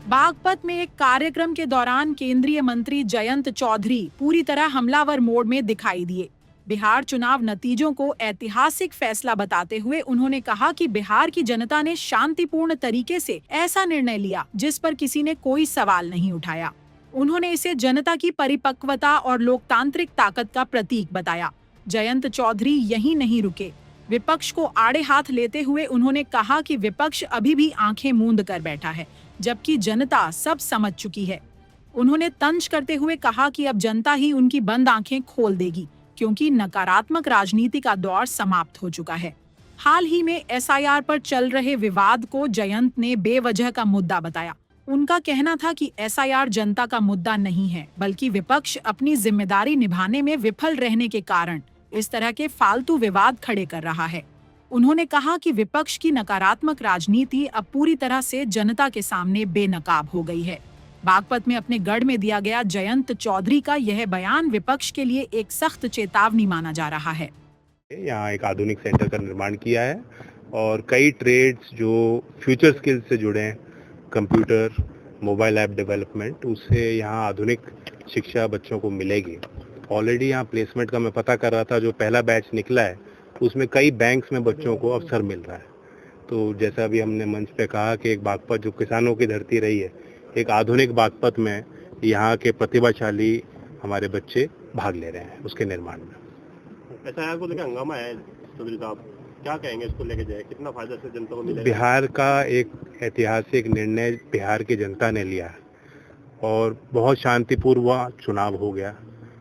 बागपत में एक कार्यक्रम के दौरान केंद्रीय मंत्री जयंत चौधरी पूरी तरह हमलावर मोड में दिखाई दिए। बिहार चुनाव नतीजों को ऐतिहासिक फैसला बताते हुए उन्होंने कहा कि बिहार की जनता ने शांतिपूर्ण तरीके से ऐसा निर्णय लिया जिस पर किसी ने कोई सवाल नहीं उठाया। उन्होंने इसे जनता की परिपक्वता और लोकतांत्रिक ताकत का प्रतीक बताया। जयंत चौधरी यहीं नहीं रुके। विपक्ष को आड़े हाथ लेते हुए उन्होंने कहा कि विपक्ष अभी भी आंखें मूंद कर बैठा है, जबकि जनता सब समझ चुकी है। उन्होंने तंज करते हुए कहा कि अब जनता ही उनकी बंद आंखें खोल देगी, क्योंकि नकारात्मक राजनीति का दौर समाप्त हो चुका है। हाल ही में एसआईआर पर चल रहे विवाद को जयंत ने बेवजह का मुद्दा बताया। उनका कहना था कि एसआईआर जनता का मुद्दा नहीं है, बल्कि विपक्ष अपनी जिम्मेदारी निभाने में विफल रहने के कारण इस तरह के फालतू विवाद खड़े कर रहा है। उन्होंने कहा कि विपक्ष की नकारात्मक राजनीति अब पूरी तरह से जनता के सामने बेनकाब हो गई है। बागपत में अपने गढ़ में दिया गया जयंत चौधरी का यह बयान विपक्ष के लिए एक सख्त चेतावनी माना जा रहा है। यहाँ एक आधुनिक सेंटर का निर्माण किया है और कई ट्रेड्स जो फ्यूचर स्किल्स से जुड़े हैं, कंप्यूटर, मोबाइल ऐप डेवलपमेंट, उससे यहाँ आधुनिक शिक्षा बच्चों को मिलेगी। ऑलरेडी यहाँ प्लेसमेंट का मैं पता कर रहा था, जो पहला बैच निकला है उसमें कई बैंक्स में बच्चों को अवसर मिल रहा है। तो जैसा भी हमने मंच पे कहा कि एक बागपत जो किसानों की धरती रही है, एक आधुनिक बागपत में यहाँ के प्रतिभाशाली हमारे बच्चे भाग ले रहे हैं उसके निर्माण में। एसआईआर को लेकर हंगामा है, चौधरी साहब क्या कहेंगे इसको लेके जाए, कितना फायदा से जनता को मिलेगा? बिहार का एक ऐतिहासिक निर्णय बिहार की जनता ने लिया है और बहुत शांतिपूर्वक चुनाव हो गया,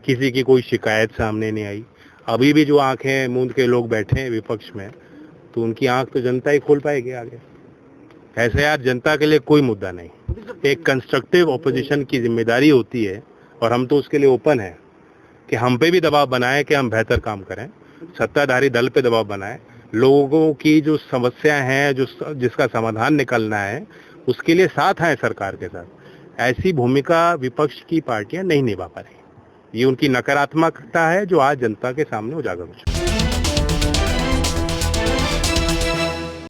किसी की कोई शिकायत सामने नहीं आई। अभी भी जो आंखें मूंद के लोग बैठे हैं विपक्ष में, तो उनकी आंख तो जनता ही खोल पाएगी आगे। ऐसे यार जनता के लिए कोई मुद्दा नहीं, एक कंस्ट्रक्टिव ऑपोजिशन की जिम्मेदारी होती है और हम तो उसके लिए ओपन है कि हम पे भी दबाव बनाए कि हम बेहतर काम करें, सत्ताधारी दल पे दबाव बनाए, लोगों की जो समस्या है, जो जिसका समाधान निकलना है, उसके लिए साथ आए सरकार के साथ। ऐसी भूमिका विपक्ष की पार्टियां नहीं निभा पा रही। ये उनकी नकारात्मकता है जो आज जनता के सामने उजागर हो चुकी है।